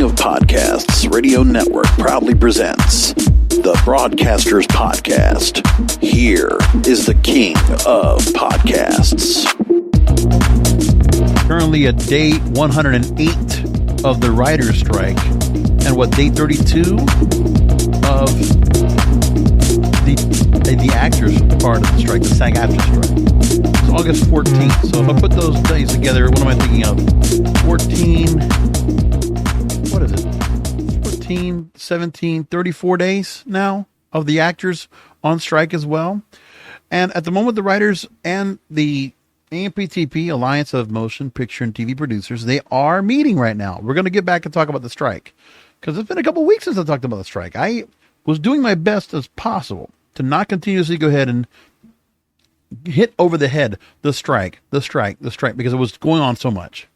King of Podcasts Radio Network proudly presents the Broadcasters Podcast. Here is the King of Podcasts. Currently at day 108 of the writer's strike, and day 32 of the actors part of the strike, the SAG-AFTRA strike. It's August 14th. So if I put those days together, what am I thinking of? 14, 17, 34 days now of the actors on strike as well. And at the moment, the writers and the AMPTP, Alliance of Motion Picture and TV Producers, they are meeting right now. We're going to get back and talk about the strike, because it's been a couple of weeks since I talked about the strike. I was doing my best as possible to not continuously go ahead and hit over the head the strike, because it was going on so much.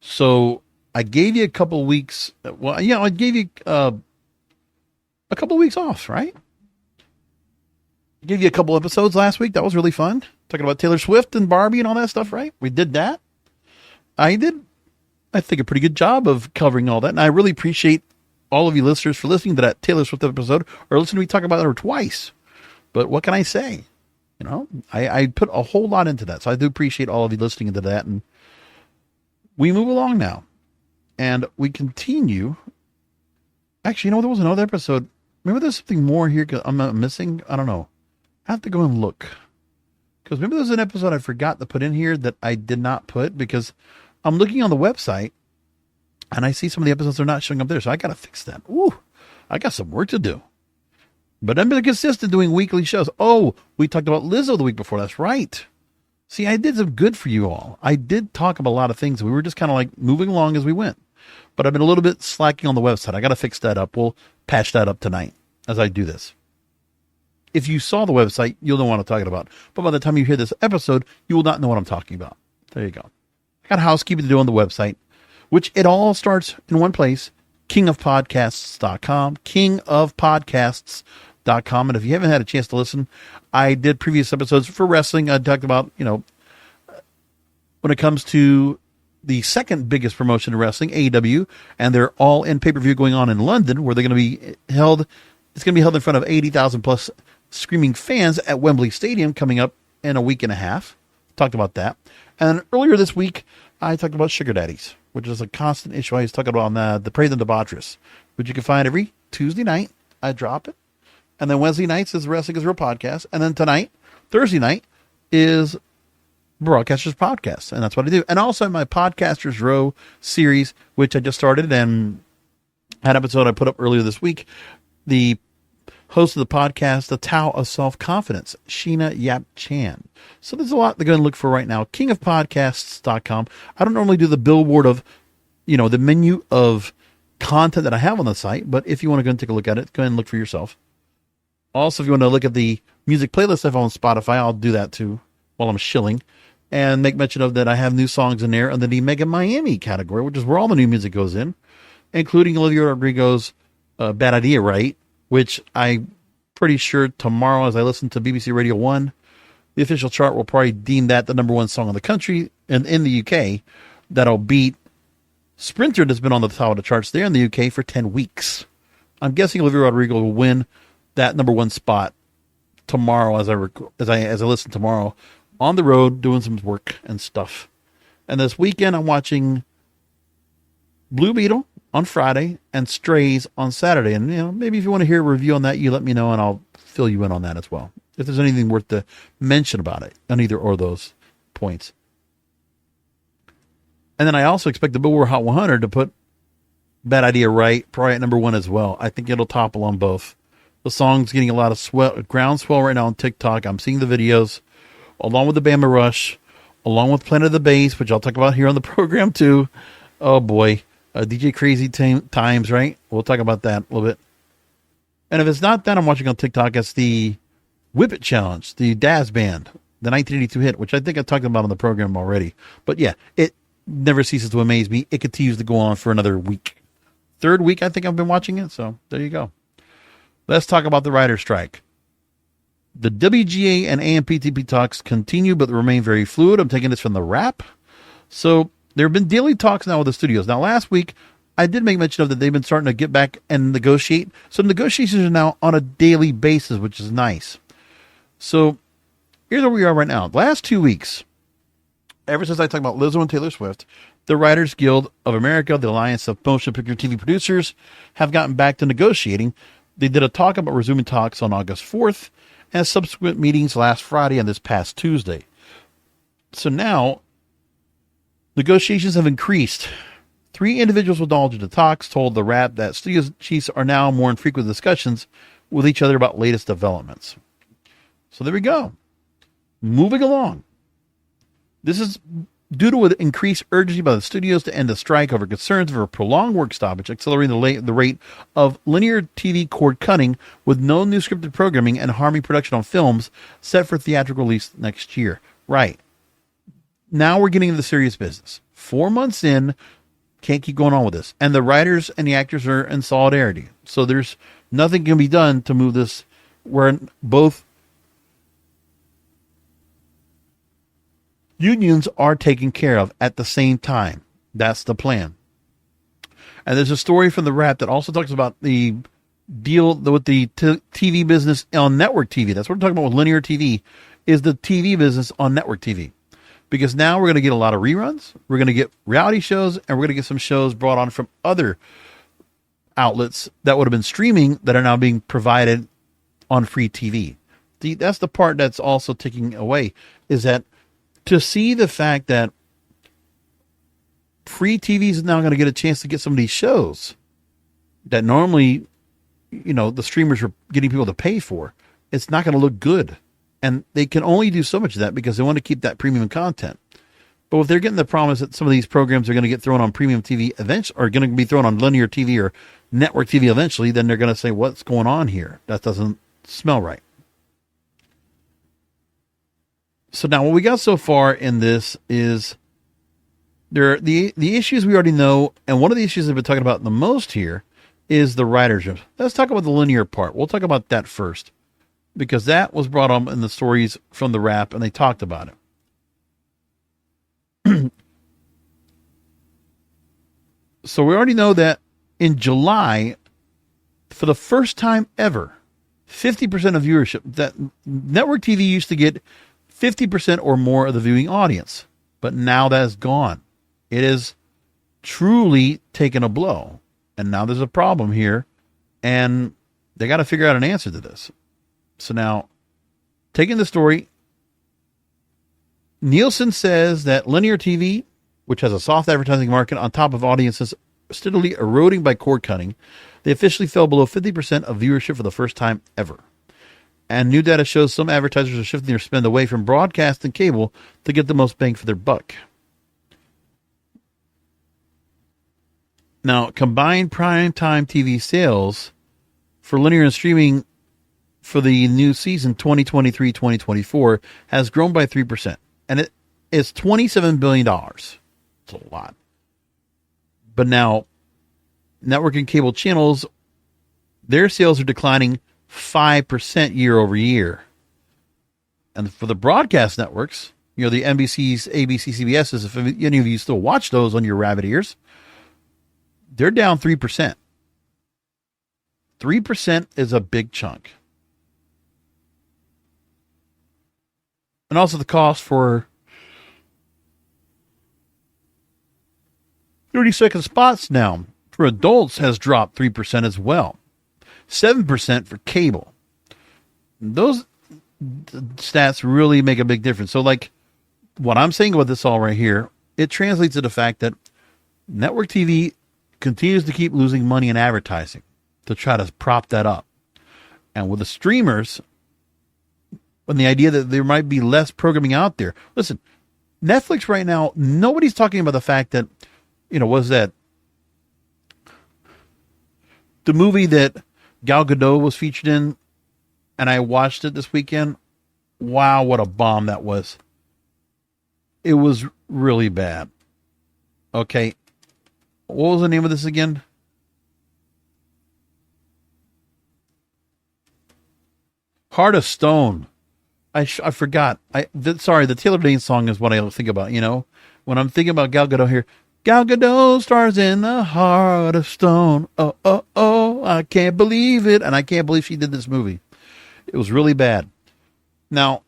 So I gave you a couple of weeks. Well, yeah, I gave you a couple of weeks off, right? I gave you a couple episodes last week. That was really fun. Talking about Taylor Swift and Barbie and all that stuff, right? We did that. I did, I think, a pretty good job of covering all that. And I really appreciate all of you listeners for listening to that Taylor Swift episode, or listening to me talk about her twice. But what can I say? You know, I put a whole lot into that. So I do appreciate all of you listening into that. And we move along now. And we continue. Actually, you know, there was another episode. Maybe there's something more here I'm missing. I don't know. I have to go and look. Because maybe there's an episode I forgot to put in here that I did not put, because I'm looking on the website and I see some of the episodes are not showing up there. So I got to fix that. Ooh, I got some work to do. But I've been consistent doing weekly shows. Oh, we talked about Lizzo the week before. That's right. See, I did some good for you all. I did talk about a lot of things. We were just kind of like moving along as we went. But I've been a little bit slacking on the website. I got to fix that up. We'll patch that up tonight as I do this. If you saw the website, you'll know what I'm talking about. But by the time you hear this episode, you will not know what I'm talking about. There you go. I got housekeeping to do on the website, which it all starts in one place, kingofpodcasts.com, kingofpodcasts.com. And if you haven't had a chance to listen, I did previous episodes for wrestling. I talked about, you know, when it comes to the second biggest promotion in wrestling, AEW, and they're all in pay-per-view going on in London, where they're going to be held. It's going to be held in front of 80,000 plus screaming fans at Wembley Stadium coming up in a week and a half. Talked about that. And earlier this week, I talked about sugar daddies, which is a constant issue. I was talking about on the Praise and Debaucherous, which you can find every Tuesday night. I drop it. And then Wednesday nights is Wrestling is Real podcast. And then tonight, Thursday night, is Broadcasters Podcast. And that's what I do. And also my Podcasters Row series, which I just started and had an episode I put up earlier this week. The host of the podcast, The Tao of Self-Confidence, Sheena Yap Chan. So there's a lot to go and look for right now. Kingofpodcasts.com. I don't normally do the billboard of, you know, the menu of content that I have on the site, but if you want to go and take a look at it, go ahead and look for yourself. Also, if you want to look at the music playlist I have on Spotify, I'll do that too while I'm shilling. And make mention of that I have new songs in there under the Mega Miami category, which is where all the new music goes in, including Olivia Rodrigo's Bad Idea, Right? Which I'm pretty sure tomorrow, as I listen to BBC Radio 1, the official chart will probably deem that the number one song in the country and in the UK. That'll beat Sprinter, that's been on the top of the charts there in the UK for 10 weeks. I'm guessing Olivia Rodrigo will win that number one spot tomorrow as I listen tomorrow on the road doing some work and stuff. And this weekend I'm watching Blue Beetle on Friday and Strays on Saturday. And, you know, maybe if you want to hear a review on that, you let me know and I'll fill you in on that as well, if there's anything worth to mention about it on either or those points. And then I also expect the Billboard Hot 100 to put Bad Idea Right probably at number one as well. I think it'll topple on both. The song's getting a lot of groundswell right now on TikTok. I'm seeing the videos along with the Bama Rush, along with Planet of the Bass, which I'll talk about here on the program too. Oh boy. DJ Crazy Times, right? We'll talk about that a little bit. And if it's not that I'm watching on TikTok, it's the Whip It Challenge, the Daz Band, the 1982 hit, which I think I talked about on the program already. But yeah, it never ceases to amaze me. It continues to go on for another week. Third week, I think I've been watching it. So there you go. Let's talk about the writer's strike. The WGA and AMPTP talks continue, but remain very fluid. I'm taking this from the Wrap. So there have been daily talks now with the studios. Now, last week, I did make mention of that they've been starting to get back and negotiate. So negotiations are now on a daily basis, which is nice. So here's where we are right now. The last 2 weeks, ever since I talked about Lizzo and Taylor Swift, the Writers Guild of America, the Alliance of Motion Picture TV Producers, have gotten back to negotiating. They did a talk about resuming talks on August 4th, and subsequent meetings last Friday and this past Tuesday. So now, negotiations have increased. 3 individuals with knowledge of the talks told the Wrap that studio chiefs are now more in frequent discussions with each other about latest developments. So there we go. Moving along. This is due to an increased urgency by the studios to end the strike over concerns of a prolonged work stoppage, accelerating the rate of linear TV cord cutting with no new scripted programming and harming production on films set for theatrical release next year. Right. Now we're getting into the serious business. 4 months in, can't keep going on with this. And the writers and the actors are in solidarity. So there's nothing can be done to move this where both unions are taken care of at the same time. That's the plan. And there's a story from the Wrap that also talks about the deal with the TV business on network TV. That's what we're talking about with linear TV, is the TV business on network TV. Because now we're going to get a lot of reruns, we're going to get reality shows, and we're going to get some shows brought on from other outlets that would have been streaming that are now being provided on free TV. That's the part that's also taking away, is that to see the fact that free TV is now going to get a chance to get some of these shows that normally, the streamers are getting people to pay for, it's not going to look good. And they can only do so much of that because they want to keep that premium content. But if they're getting the promise that some of these programs are going to get thrown on premium TV eventually, or going to be thrown on linear TV or network TV eventually, then they're going to say, what's going on here? That doesn't smell right. So now what we got so far in this is there are the issues we already know, and one of the issues I've been talking about the most here is the writers' room. Let's talk about the linear part. We'll talk about that first, because that was brought up in the stories from the Wrap, and they talked about it. So we already know that in July, for the first time ever, 50% of viewership, that network TV used to get 50% or more of the viewing audience, but now that is gone. It has truly taken a blow, and now there's a problem here, and they got to figure out an answer to this. So now, taking the story, Nielsen says that linear TV, which has a soft advertising market on top of audiences steadily eroding by cord cutting, they officially fell below 50% of viewership for the first time ever. And new data shows some advertisers are shifting their spend away from broadcast and cable to get the most bang for their buck. Now, combined primetime TV sales for linear and streaming for the new season 2023-2024 has grown by 3%. And it is $27 billion. It's a lot. But now, network and cable channels, their sales are declining 5% year over year. And for the broadcast networks, the NBC's, ABC, CBS's, if any of you still watch those on your rabbit ears, they're down 3%. 3% is a big chunk. And also the cost for 30-second spots now for adults has dropped 3% as well. 7% for cable. Those stats really make a big difference. So like what I'm saying about this all right here, it translates to the fact that network TV continues to keep losing money in advertising to try to prop that up. And with the streamers, and the idea that there might be less programming out there. Listen, Netflix right now, nobody's talking about the fact that, was that the movie that Gal Gadot was featured in, and I watched it this weekend. Wow, what a bomb that was. It was really bad. Okay. What was the name of this again? Heart of Stone. I forgot. Sorry, the Taylor Dayne song is what I think about, When I'm thinking about Gal Gadot here, Gal Gadot stars in The Heart of Stone. Oh, oh, oh, I can't believe it. And I can't believe she did this movie. It was really bad. Now,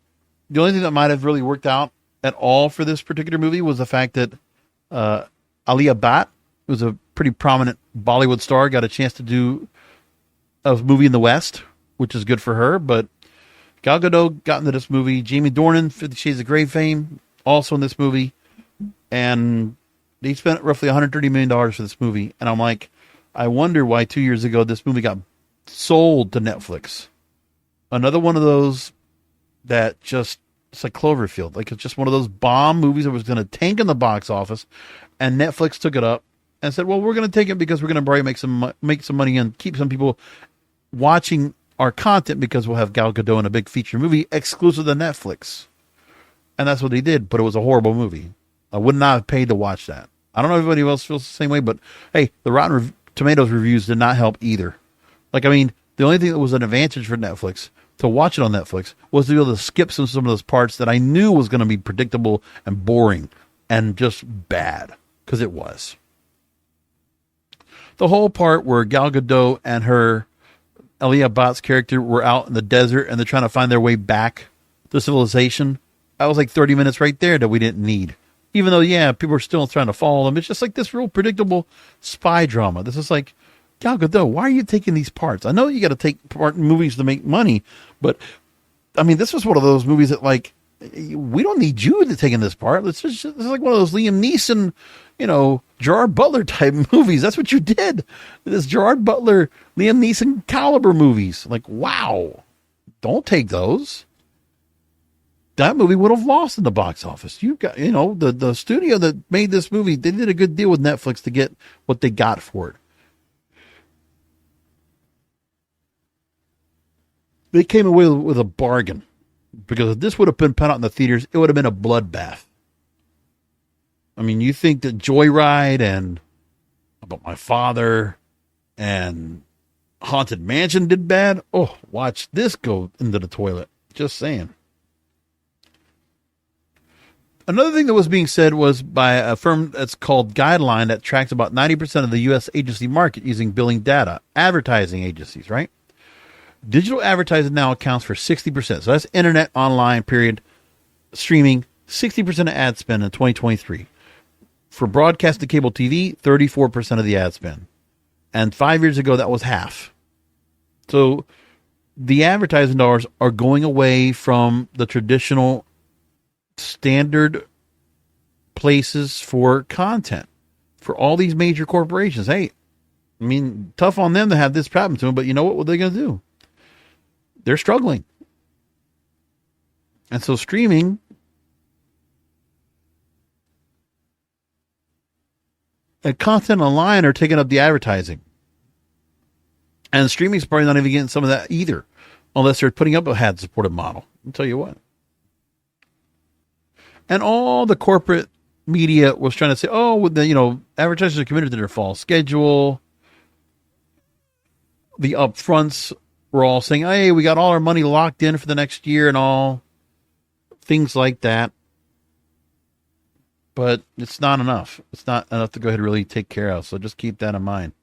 the only thing that might have really worked out at all for this particular movie was the fact that Alia Bhatt, who was a pretty prominent Bollywood star, got a chance to do a movie in the West, which is good for her. But Gal Gadot got into this movie. Jamie Dornan, 50 Shades of Grey fame, also in this movie. And they spent roughly $130 million for this movie. And I'm like, I wonder why 2 years ago this movie got sold to Netflix. Another one of those that just, it's like Cloverfield. Like, it's just one of those bomb movies that was going to tank in the box office. And Netflix took it up and said, well, we're going to take it because we're going to probably make some money and keep some people watching our content because we'll have Gal Gadot in a big feature movie exclusive to Netflix. And that's what they did, but it was a horrible movie. I would not have paid to watch that. I don't know if anybody else feels the same way, but hey, the Rotten Tomatoes reviews did not help either. Like, I mean, the only thing that was an advantage for Netflix to watch it on Netflix was to be able to skip some of those parts that I knew was going to be predictable and boring and just bad, because it was. The whole part where Gal Gadot and her Alia Bhatt's character were out in the desert and they're trying to find their way back to civilization, that was like 30 minutes right there that we didn't need. Even though, yeah, people are still trying to follow them. It's just like this real predictable spy drama. This is like, Gal Gadot, why are you taking these parts? I know you got to take part in movies to make money, but, I mean, this was one of those movies that, like, we don't need you to take in this part. This is like one of those Liam Neeson, Gerard Butler type movies. That's what you did. This Gerard Butler, Liam Neeson caliber movies. Like, wow. Don't take those. That movie would have lost in the box office. You got, the studio that made this movie, they did a good deal with Netflix to get what they got for it. They came away with a bargain, because if this would have been put out in the theaters, it would have been a bloodbath. I mean, you think that Joyride and About My Father and Haunted Mansion did bad? Oh, watch this go into the toilet. Just saying. Another thing that was being said was by a firm that's called Guideline that tracks about 90% of the U.S. agency market using billing data. Advertising agencies, right? Digital advertising now accounts for 60%. So that's internet, online, period, streaming, 60% of ad spend in 2023. For broadcast and cable TV, 34% of the ad spend. And 5 years ago, that was half. So the advertising dollars are going away from the traditional standard places for content for all these major corporations. Hey, I mean, tough on them to have this happen to them, but you know what are they going to do? They're struggling. And so streaming and content online are taking up the advertising. And streaming's probably not even getting some of that either, unless they're putting up a ad-supported model. I'll tell you what. And all the corporate media was trying to say, advertisers are committed to their fall schedule. The upfronts were all saying, hey, we got all our money locked in for the next year and all. Things like that. But it's not enough. It's not enough to go ahead and really take care of. So just keep that in mind.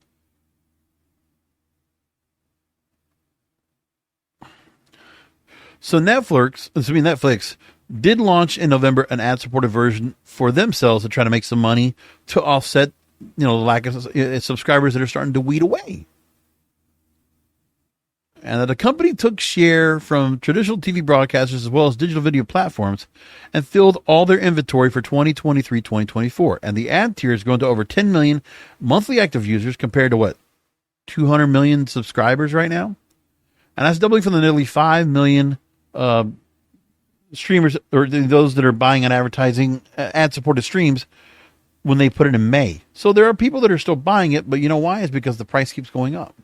So Netflix did launch in November an ad-supported version for themselves to try to make some money to offset, the lack of subscribers that are starting to weed away. And that the company took share from traditional TV broadcasters as well as digital video platforms and filled all their inventory for 2023-2024. And the ad tier is going to over 10 million monthly active users compared to 200 million subscribers right now? And that's doubling from the nearly 5 million streamers, or those that are buying on advertising ad-supported streams when they put it in May. So there are people that are still buying it, but you know why? It's because the price keeps going up.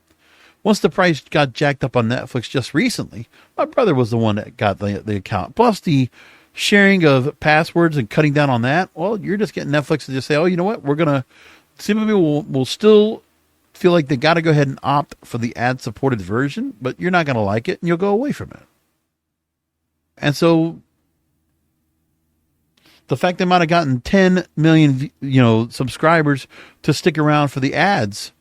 Once the price got jacked up on Netflix just recently, my brother was the one that got the account. Plus the sharing of passwords and cutting down on that. Well, you're just getting Netflix to just say, oh, you know what? We're going to, some people will still feel like they got to go ahead and opt for the ad-supported version, but you're not going to like it and you'll go away from it. And so The fact they might have gotten 10 million, subscribers to stick around for the ads,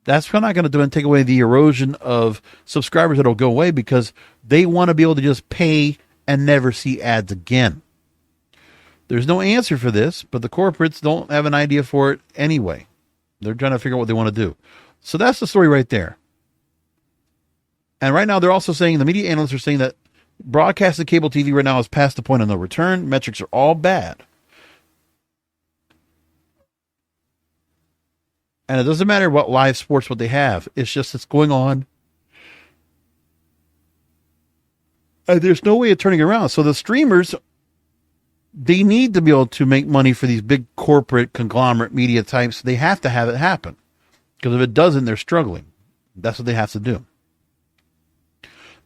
that's not going to do and take away the erosion of subscribers that'll go away because they want to be able to just pay and never see ads again. There's no answer for this, but the corporates don't have an idea for it anyway. They're trying to figure out what they want to do. So that's the story right there. And right now they're also saying, the media analysts are saying that broadcasted cable TV right now is past the point of no return. Metrics are all bad. And it doesn't matter what live sports, what they have. It's just, it's going on. And there's no way of turning it around. So the streamers, they need to be able to make money for these big corporate conglomerate media types. They have to have it happen. Because if it doesn't, they're struggling. That's what they have to do.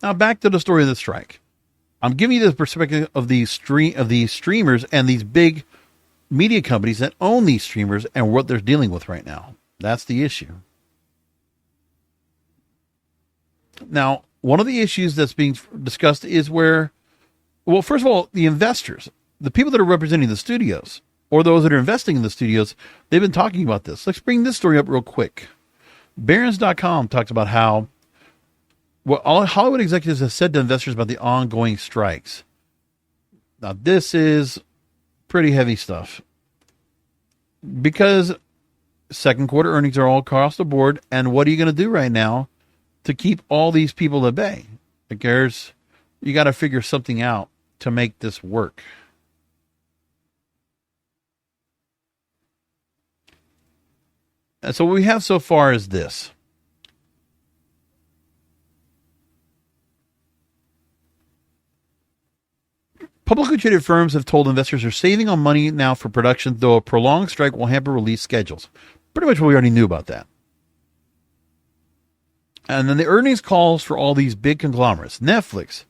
Now back to the story of the strike. I'm giving you the perspective of these streamers and these big media companies that own these streamers and what they're dealing with right now. That's the issue. Now, one of the issues that's being discussed is where, well, first of all, the investors, the people that are representing the studios, or those that are investing in the studios, they've been talking about this. Let's bring this story up real quick. Barron's.com talks about how all Hollywood executives have said to investors about the ongoing strikes. Now, this is pretty heavy stuff because second quarter earnings are all across the board. And what are you going to do right now to keep all these people at bay? You got to figure something out to make this work. And so what we have so far is this. Publicly traded firms have told investors they're saving on money now for production, though a prolonged strike will hamper release schedules. Pretty much what we already knew about that. And then the earnings calls for all these big conglomerates. Netflix,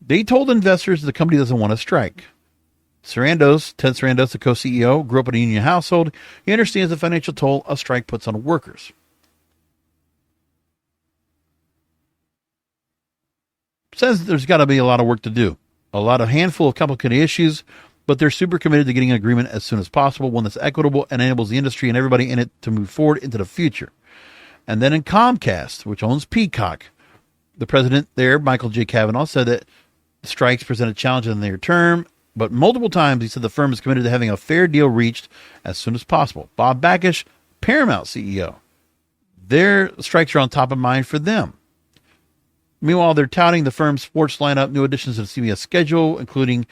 they told investors the company doesn't want to strike. Ted Sarandos, the co-CEO, grew up in a union household. He understands the financial toll a strike puts on workers. Says there's got to be a lot of work to do. A handful of complicated issues, but they're super committed to getting an agreement as soon as possible, one that's equitable and enables the industry and everybody in it to move forward into the future. And then in Comcast, which owns Peacock, the president there, Michael J. Kavanaugh, said that the strikes present a challenge in the near term, but multiple times he said the firm is committed to having a fair deal reached as soon as possible. Bob Bakish, Paramount CEO, their strikes are on top of mind for them. Meanwhile, they're touting the firm's sports lineup, new additions to the CBS schedule, including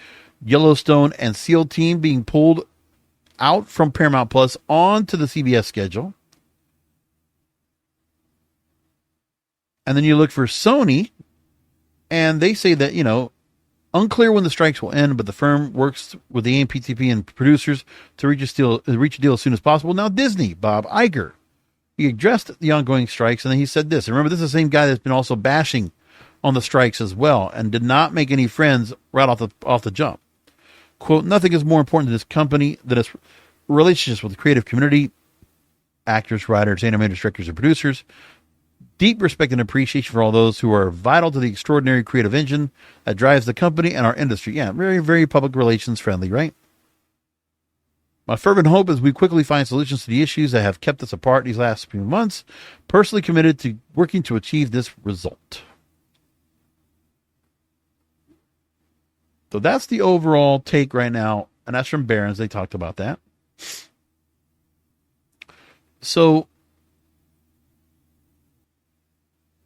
Yellowstone and SEAL Team being pulled out from Paramount Plus onto the CBS schedule. And then you look for Sony, and they say that, unclear when the strikes will end, but the firm works with the AMPTP and producers to reach a deal as soon as possible. Now, Disney, Bob Iger, he addressed the ongoing strikes, and then he said this. And remember, this is the same guy that's been also bashing on the strikes as well, and did not make any friends right off the jump. Quote, nothing is more important to this company than its relationships with the creative community, actors, writers, animators, directors, and producers. Deep respect and appreciation for all those who are vital to the extraordinary creative engine that drives the company and our industry. Yeah, very, very public relations friendly, right? My fervent hope is we quickly find solutions to the issues that have kept us apart these last few months. Personally committed to working to achieve this result. So that's the overall take right now, and that's from Barron's. They talked about that. So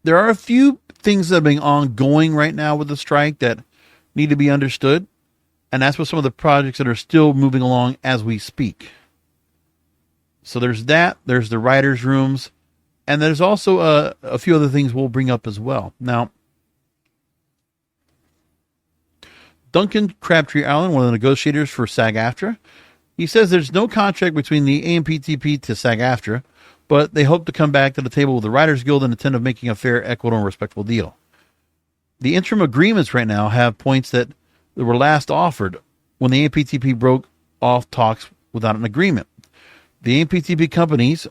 there are a few things that are being ongoing right now with the strike that need to be understood, and that's what some of the projects that are still moving along as we speak. So there's that. There's the writers' rooms, and there's also a few other things we'll bring up as well. Now, Duncan Crabtree Allen, one of the negotiators for SAG-AFTRA, he says there's no contract between the AMPTP to SAG-AFTRA, but they hope to come back to the table with the Writers Guild and intend of making a fair, equitable, and respectful deal. The interim agreements right now have points that were last offered when the AMPTP broke off talks without an agreement. The AMPTP companies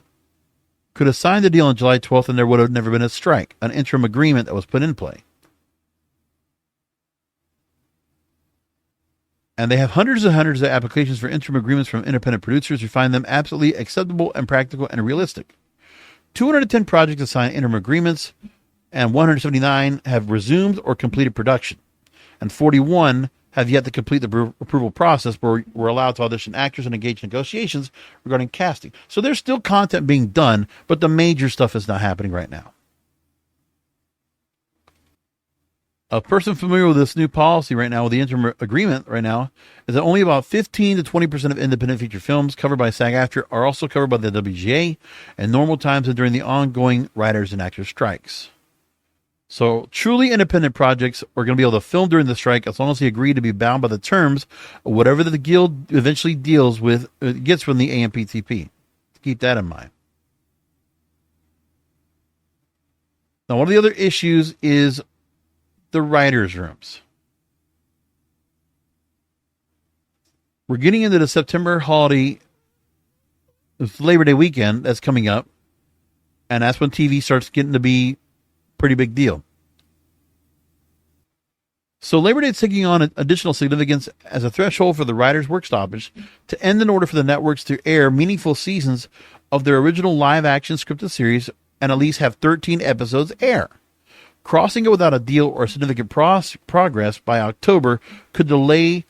could have signed the deal on July 12th and there would have never been a strike, an interim agreement that was put in play. And they have hundreds and hundreds of applications for interim agreements from independent producers who find them absolutely acceptable and practical and realistic. 210 projects have signed interim agreements, and 179 have resumed or completed production. And 41 have yet to complete the approval process, where we're allowed to audition actors and engage in negotiations regarding casting. So there's still content being done, but the major stuff is not happening right now. A person familiar with this new policy right now, with the interim agreement right now, is that only about 15 to 20% of independent feature films covered by SAG-AFTRA are also covered by the WGA in normal times and during the ongoing writers and actors strikes. So truly independent projects are going to be able to film during the strike as long as they agree to be bound by the terms of whatever the guild eventually deals with, gets from the AMPTP. Keep that in mind. Now, one of the other issues is the writers' rooms. We're getting into the September holiday, Labor Day weekend that's coming up, and that's when TV starts getting to be a pretty big deal. So Labor Day is taking on additional significance as a threshold for the writers' work stoppage to end in order for the networks to air meaningful seasons of their original live-action scripted series and at least have 13 episodes air. Crossing it without a deal or significant progress by October could delay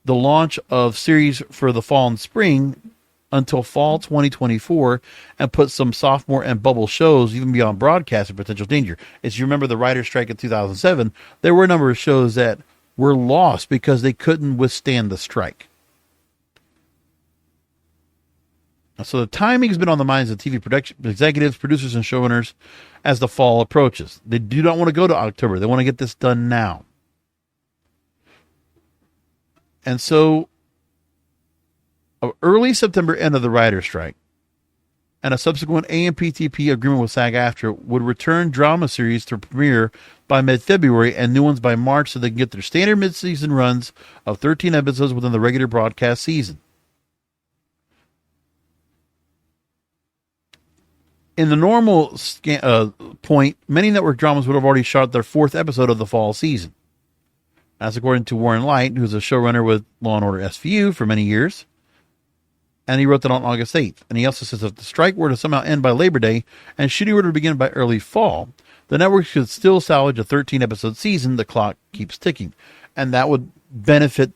the launch of series for the fall and spring until fall 2024 and put some sophomore and bubble shows even beyond broadcast in potential danger. As you remember the writer's strike in 2007, there were a number of shows that were lost because they couldn't withstand the strike. So the timing has been on the minds of TV production executives, producers, and showrunners as the fall approaches. They do not want to go to October. They want to get this done now. And so, an early September end of the writer's strike and a subsequent AMPTP agreement with SAG-AFTRA would return drama series to premiere by mid-February and new ones by March so they can get their standard mid-season runs of 13 episodes within the regular broadcast season. In the normal point, many network dramas would have already shot their 4th episode of the fall season. That's according to Warren Light, who's a showrunner with Law & Order SVU for many years. And he wrote that on August 8th. And he also says if the strike were to somehow end by Labor Day and shooting were to begin by early fall, the network could still salvage a 13-episode season. The clock keeps ticking. And that would benefit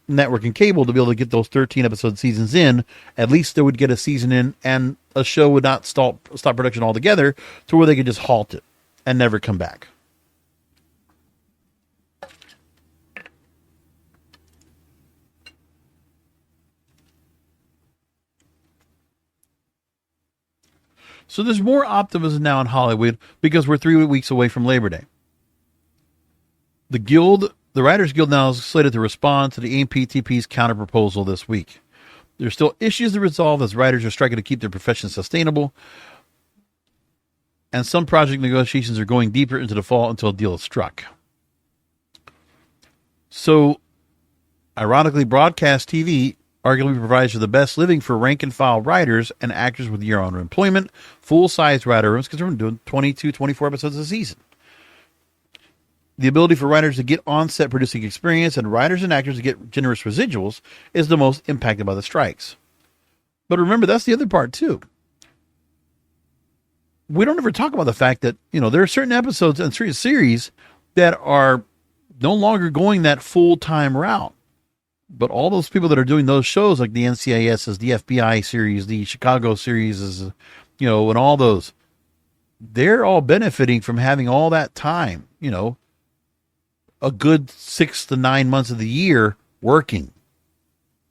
network and cable to be able to get those 13-episode seasons in. At least they would get a season in, and a show would not stop production altogether to where they could just halt it and never come back. So there's more optimism now in Hollywood because we're 3 weeks away from Labor Day. The Writers Guild now is slated to respond to the AMPTP's counterproposal this week. There's still issues to resolve as writers are striking to keep their profession sustainable, and some project negotiations are going deeper into the fall until a deal is struck. So, ironically, broadcast TV arguably provides for the best living for rank-and-file writers and actors with year-on employment, full-size writer rooms, because we're doing 22, 24 episodes a season. The ability for writers to get on-set producing experience and writers and actors to get generous residuals is the most impacted by the strikes. But remember, that's the other part, too. We don't ever talk about the fact that, there are certain episodes and series that are no longer going that full-time route. But all those people that are doing those shows, like the NCIS's, the FBI series, the Chicago series, and all those, they're all benefiting from having all that time, a good 6 to 9 months of the year working.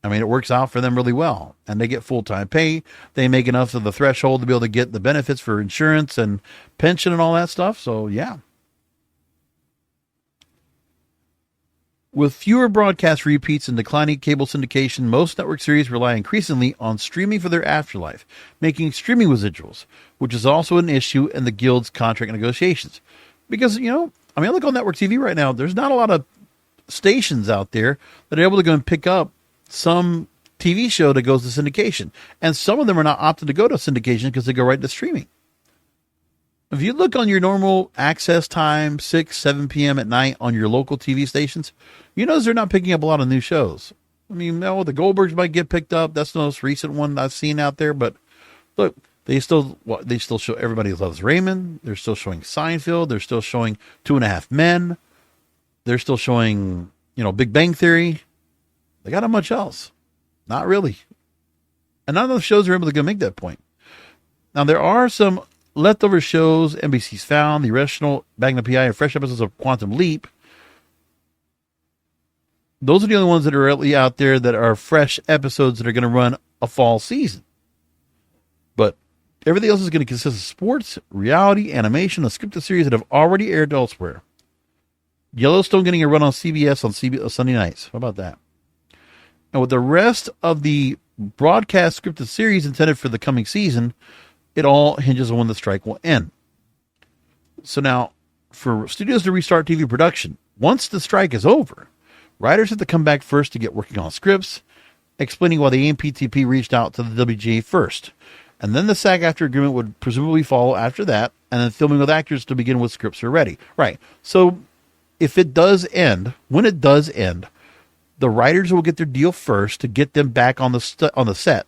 I mean, it works out for them really well, and they get full-time pay. They make enough of the threshold to be able to get the benefits for insurance and pension and all that stuff. So, yeah. With fewer broadcast repeats and declining cable syndication, most network series rely increasingly on streaming for their afterlife, making streaming residuals, which is also an issue in the Guild's contract negotiations. Because, I look on network TV right now, there's not a lot of stations out there that are able to go and pick up some TV show that goes to syndication. And some of them are not opted to go to syndication because they go right to streaming. If you look on your normal access time, 6, 7 p.m. at night on your local TV stations, you notice they're not picking up a lot of new shows. I mean, no, the Goldbergs might get picked up. That's the most recent one I've seen out there. But look, they still show Everybody Loves Raymond. They're still showing Seinfeld. They're still showing 2.5 Men. They're still showing, Big Bang Theory. They got not much else. Not really. And none of those shows are able to make that point. Now, there are some leftover shows NBC's found, the original Magnum PI and fresh episodes of Quantum Leap. Those are the only ones that are really out there that are fresh episodes that are going to run a fall season. But everything else is going to consist of sports, reality, animation, a scripted series that have already aired elsewhere. Yellowstone getting a run on CBS on Sunday nights. How about that? And with the rest of the broadcast scripted series intended for the coming season, it all hinges on when the strike will end. So now, for studios to restart TV production, once the strike is over, writers have to come back first to get working on scripts, explaining why the AMPTP reached out to the WGA first. And then the SAG-AFTRA agreement would presumably follow after that, and then filming with actors to begin with scripts are ready. Right. So if it does end, when it does end, the writers will get their deal first to get them back on the set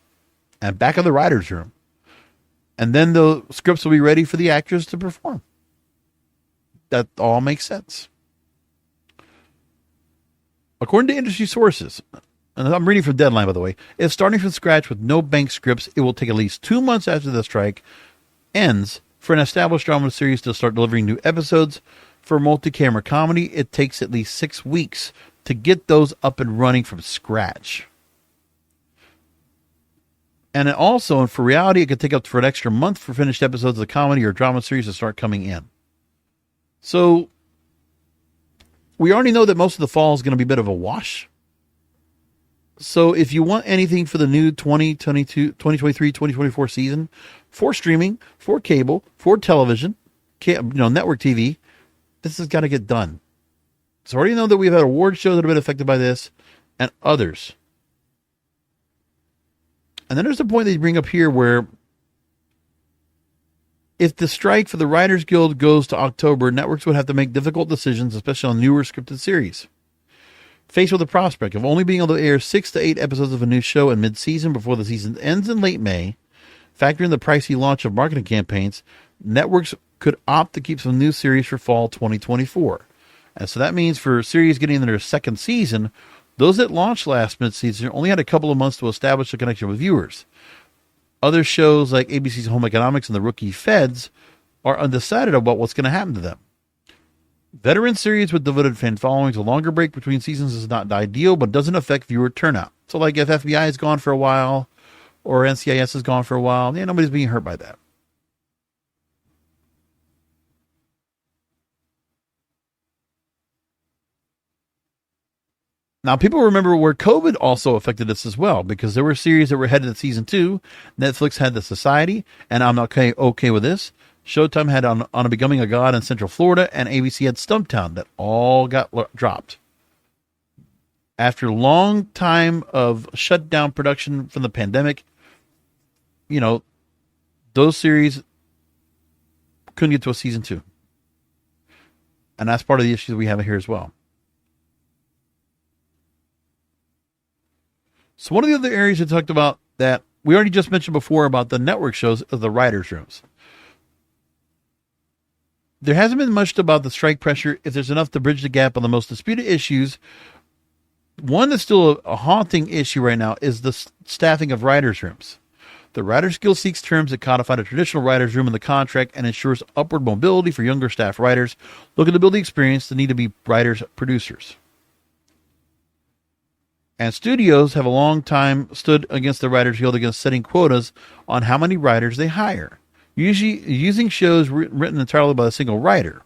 and back in the writers' room. And then the scripts will be ready for the actors to perform. That all makes sense. According to industry sources, and I'm reading from Deadline, by the way, if starting from scratch with no bank scripts, it will take at least 2 months after the strike ends for an established drama series to start delivering new episodes. For multi-camera comedy, it takes at least 6 weeks to get those up and running from scratch. And also, for reality, it could take up for an extra month for finished episodes of the comedy or drama series to start coming in. So, we already know that most of the fall is going to be a bit of a wash. So, if you want anything for the new 2023-2024 season, for streaming, for cable, for television, network TV, this has got to get done. So, I already know that we've had award shows that have been affected by this and others. And then there's the point that you bring up here where if the strike for the Writers Guild goes to October, networks would have to make difficult decisions, especially on newer scripted series. Faced with the prospect of only being able to air 6 to 8 episodes of a new show in mid-season before the season ends in late May, factoring the pricey launch of marketing campaigns, networks could opt to keep some new series for fall 2024. And so that means for series getting into their second season, those that launched last mid-season only had a couple of months to establish a connection with viewers. Other shows like ABC's Home Economics and The Rookie Feds are undecided about what's going to happen to them. Veteran series with devoted fan followings, a longer break between seasons is not ideal, but doesn't affect viewer turnout. So like if FBI is gone for a while or NCIS is gone for a while, nobody's being hurt by that. Now, people remember where COVID also affected us as well, because there were series that were headed to season 2. Netflix had The Society, and I'm okay with this. Showtime had on a Becoming a God in Central Florida, and ABC had Stumptown that all got dropped. After a long time of shutdown production from the pandemic, those series couldn't get to a season 2. And that's part of the issues we have here as well. So one of the other areas we talked about that we already just mentioned before about the network shows of the writers' rooms. There hasn't been much about the strike pressure if there's enough to bridge the gap on the most disputed issues. One that's still a haunting issue right now is the staffing of writers' rooms. The Writers Guild seeks terms that codify the traditional writer's room in the contract and ensures upward mobility for younger staff writers looking to build the experience that need to be writers-producers. And studios have a long time stood against the Writers Guild against setting quotas on how many writers they hire, usually using shows written entirely by a single writer,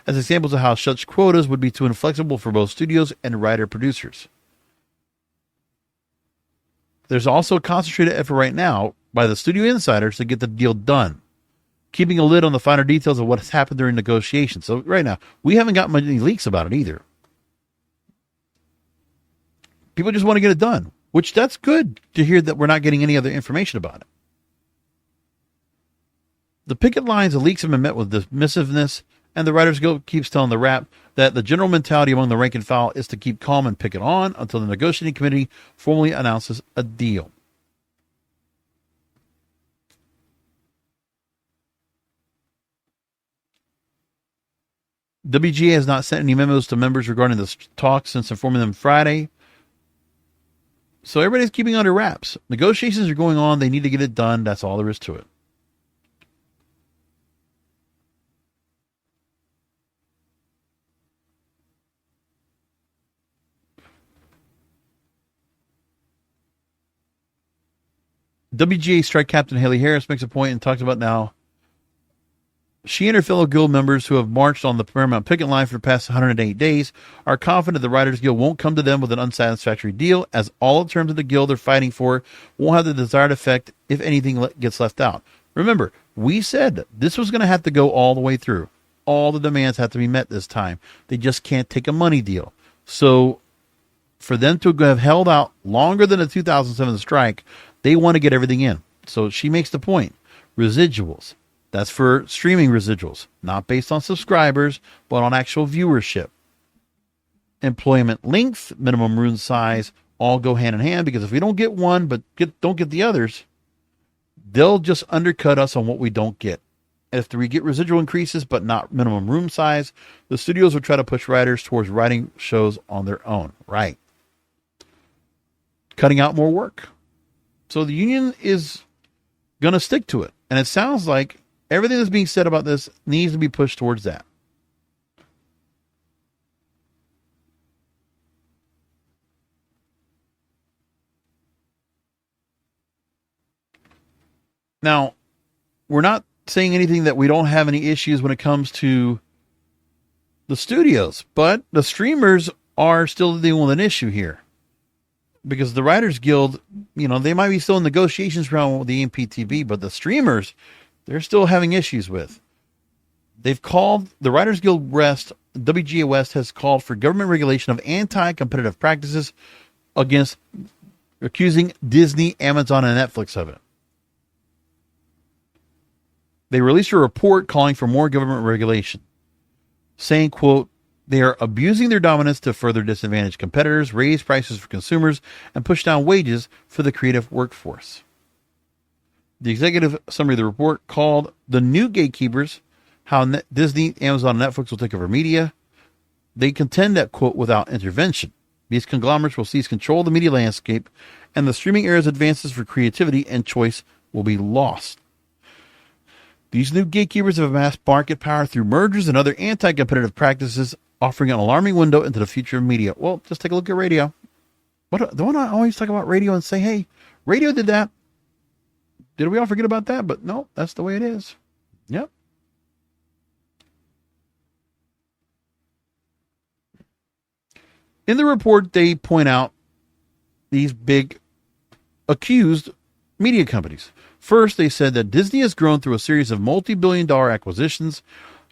as examples of how such quotas would be too inflexible for both studios and writer-producers. There's also a concentrated effort right now by the studio insiders to get the deal done, keeping a lid on the finer details of what has happened during negotiations. So right now, we haven't got many leaks about it either. People just want to get it done, which that's good to hear that we're not getting any other information about it. The picket lines and leaks have been met with dismissiveness, and the Writers Guild keeps telling the Wrap that the general mentality among the rank and file is to keep calm and picket on until the negotiating committee formally announces a deal. WGA has not sent any memos to members regarding the talks since informing them Friday. So everybody's keeping under wraps. Negotiations are going on. They need to get it done. That's all there is to it. WGA strike captain Haley Harris makes a point and talks about now she and her fellow guild members who have marched on the Paramount picket line for the past 108 days are confident the Writers Guild won't come to them with an unsatisfactory deal, as all the terms of the guild they're fighting for won't have the desired effect if anything gets left out. Remember, we said this was going to have to go all the way through. All the demands have to be met this time. They just can't take a money deal. So for them to have held out longer than the 2007 strike, they want to get everything in. So she makes the point. Residuals. That's for streaming residuals, not based on subscribers, but on actual viewership. Employment length, minimum room size, all go hand in hand, because if we don't get one but don't get the others, they'll just undercut us on what we don't get. If we get residual increases but not minimum room size, the studios will try to push writers towards writing shows on their own. Right. Cutting out more work. So the union is going to stick to it. And it sounds like everything that's being said about this needs to be pushed towards that. Now, we're not saying anything that we don't have any issues when it comes to the studios, but the streamers are still dealing with an issue here. Because the Writers Guild, they might be still in negotiations around with the AMPTP, but the streamers, they're still having issues with. They've called, the Writers Guild West, WGA West has called for government regulation of anti-competitive practices against accusing Disney, Amazon, and Netflix of it. They released a report calling for more government regulation, saying, quote, they are abusing their dominance to further disadvantage competitors, raise prices for consumers, and push down wages for the creative workforce. The executive summary of the report called The New Gatekeepers, How Disney, Amazon, and Netflix Will Take Over Media. They contend that, quote, without intervention, these conglomerates will seize control of the media landscape, and the streaming era's advances for creativity and choice will be lost. These new gatekeepers have amassed market power through mergers and other anti-competitive practices, offering an alarming window into the future of media. Well, just take a look at radio. Don't I always talk about radio and say, hey, radio did that. Did we all forget about that? But no, that's the way it is. Yep. In the report, they point out these big accused media companies. First, they said that Disney has grown through a series of multi-billion-dollar acquisitions,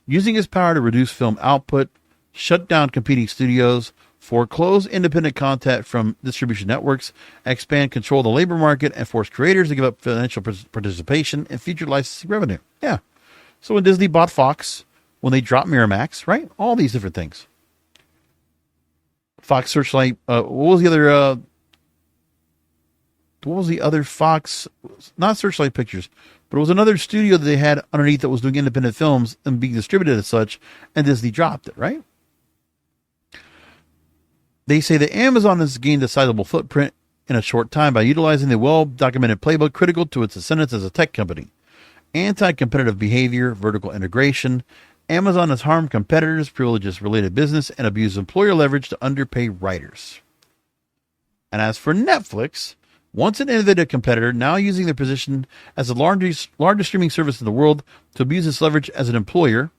using its power to reduce film output, shut down competing studios, foreclose independent content from distribution networks, expand control of the labor market, and force creators to give up financial participation in future licensing revenue. Yeah. So when Disney bought Fox, when they dropped Miramax, right? All these different things. Fox Searchlight, what was the other Fox? Not Searchlight Pictures, but it was another studio that they had underneath that was doing independent films and being distributed as such, and Disney dropped it, right? They say that Amazon has gained a sizable footprint in a short time by utilizing the well-documented playbook critical to its ascendance as a tech company. Anti-competitive behavior, vertical integration. Amazon has harmed competitors, privileges related business, and abused employer leverage to underpay writers. And as for Netflix, once an innovative competitor, now using their position as the largest streaming service in the world to abuse its leverage as an employer,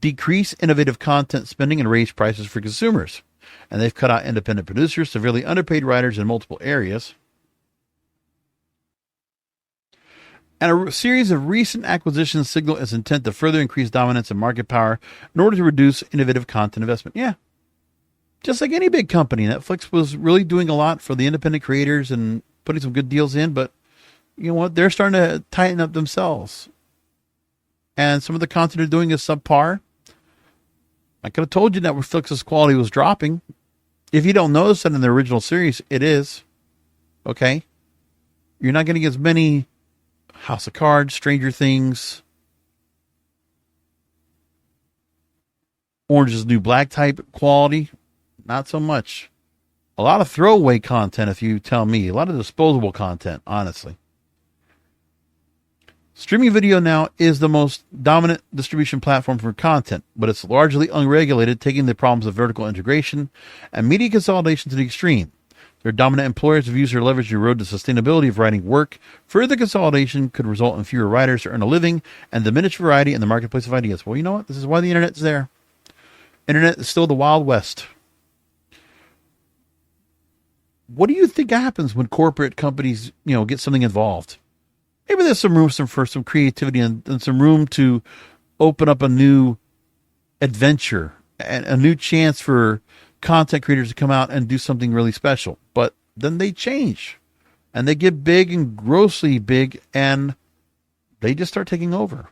decrease innovative content spending, and raise prices for consumers. And they've cut out independent producers, severely underpaid writers in multiple areas. And a series of recent acquisitions signal its intent to further increase dominance and market power in order to reduce innovative content investment. Yeah. Just like any big company, Netflix was really doing a lot for the independent creators and putting some good deals in, but you know what? They're starting to tighten up themselves. and some of the content they're doing is subpar. I could have told you Netflix's quality was dropping. If you don't notice that in the original series, it is. Okay? You're not getting as many House of Cards, Stranger Things, Orange is the New Black type quality. Not so much. A lot of throwaway content, if you tell me. A lot of disposable content, honestly. Streaming video now is the most dominant distribution platform for content, but it's largely unregulated, taking the problems of vertical integration and media consolidation to the extreme. Their dominant employers have used their leverage to erode the sustainability of writing work. Further consolidation could result in fewer writers to earn a living and diminished variety in the marketplace of ideas. Well, you know what? This is why the internet is there. Internet is still the Wild West. What do you think happens when corporate companies, get something involved? Maybe there's some room for some creativity and some room to open up a new adventure and a new chance for content creators to come out and do something really special. But then they change and they get big and grossly big and they just start taking over.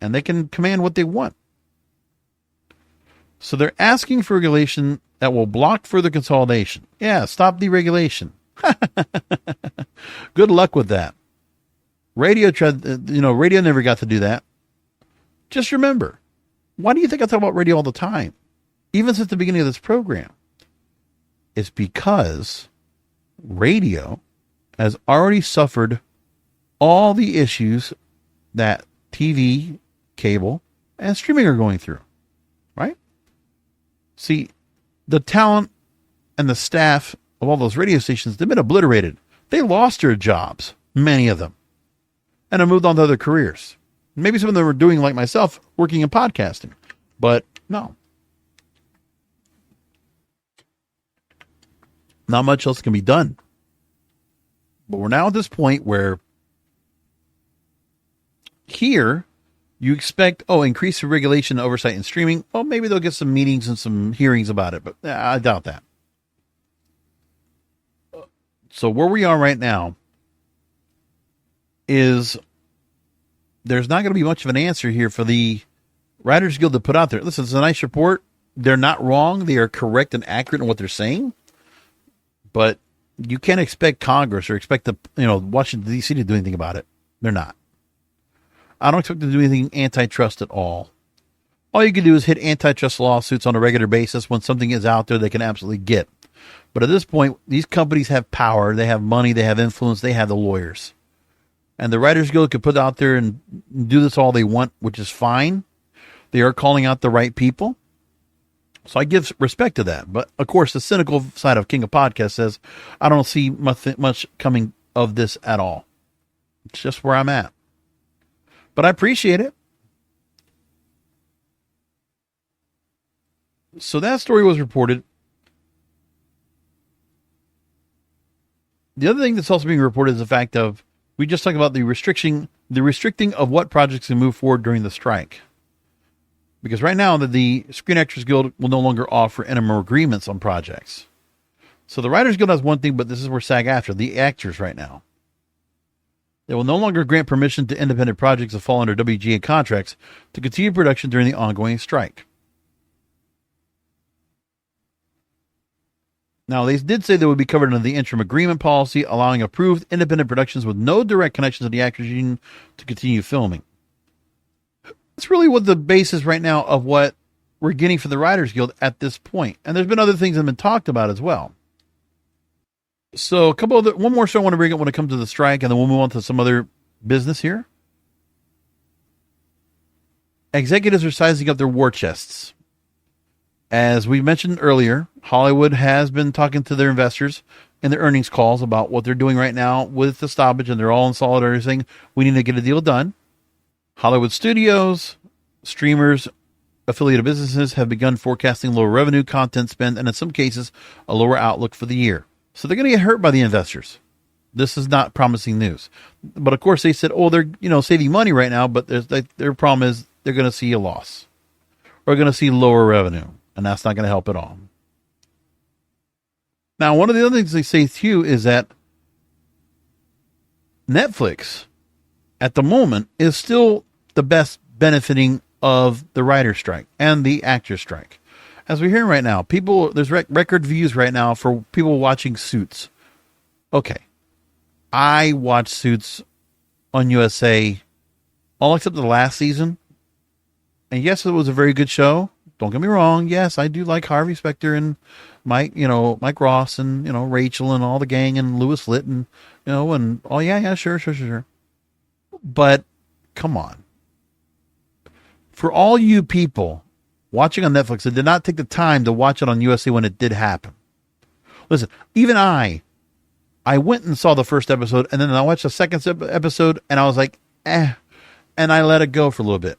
And they can command what they want. So they're asking for regulation that will block further consolidation. Yeah, stop deregulation. Good luck with that. Radio never got to do that. Just remember, why do you think I talk about radio all the time? Even since the beginning of this program. It's because radio has already suffered all the issues that TV, cable, and streaming are going through. Right? See, the talent and the staff of all those radio stations, they've been obliterated. They lost their jobs, many of them, and have moved on to other careers. Maybe some of them are doing like myself, working in podcasting. But no. Not much else can be done. But we're now at this point where here you expect, increase regulation, oversight, and streaming. Well, maybe they'll get some meetings and some hearings about it, but I doubt that. So where we are right now is there's not going to be much of an answer here for the Writers Guild to put out there. Listen, it's a nice report. They're not wrong. They are correct and accurate in what they're saying. But you can't expect Congress or expect Washington, D.C. to do anything about it. They're not. I don't expect them to do anything antitrust at all. All you can do is hit antitrust lawsuits on a regular basis when something is out there they can absolutely get. But at this point, these companies have power, they have money, they have influence, they have the lawyers. And the Writers Guild could put out there and do this all they want, which is fine. They are calling out the right people. So I give respect to that. But, of course, the cynical side of King of Podcasts says, I don't see much coming of this at all. It's just where I'm at. But I appreciate it. So that story was reported. The other thing that's also being reported is the fact of, we just talked about the restricting of what projects can move forward during the strike. Because right now, the Screen Actors Guild will no longer offer interim agreements on projects. So the Writers Guild has one thing, but this is where SAG-AFTRA, the actors right now. They will no longer grant permission to independent projects that fall under WGA contracts to continue production during the ongoing strike. Now, they did say they would be covered under the interim agreement policy, allowing approved independent productions with no direct connection to the actors union to continue filming. That's really what the base is right now of what we're getting for the Writers Guild at this point. And there's been other things that have been talked about as well. So one more show I want to bring up when it comes to the strike, and then we'll move on to some other business here. Executives are sizing up their war chests. As we mentioned earlier, Hollywood has been talking to their investors in their earnings calls about what they're doing right now with the stoppage, and they're all in solidarity saying, we need to get a deal done. Hollywood studios, streamers, affiliated businesses have begun forecasting lower revenue, content spend, and in some cases, a lower outlook for the year. So they're going to get hurt by the investors. This is not promising news. But of course, they said, they're saving money right now, but their problem is they're going to see a loss. Or going to see lower revenue, and that's not going to help at all. Now, one of the other things they say too is that Netflix, at the moment, is still the best benefiting of the writer strike and the actor strike. As we're hearing right now, there's record views right now for people watching Suits. Okay. I watched Suits on USA all except the last season. And yes, it was a very good show. Don't get me wrong. Yes, I do like Harvey Specter and Mike Ross and, Rachel and all the gang and Louis Litt and, and oh yeah, sure. But come on. For all you people watching on Netflix that did not take the time to watch it on USA when it did happen. Listen, even I went and saw the first episode and then I watched the second episode and I was like, and I let it go for a little bit.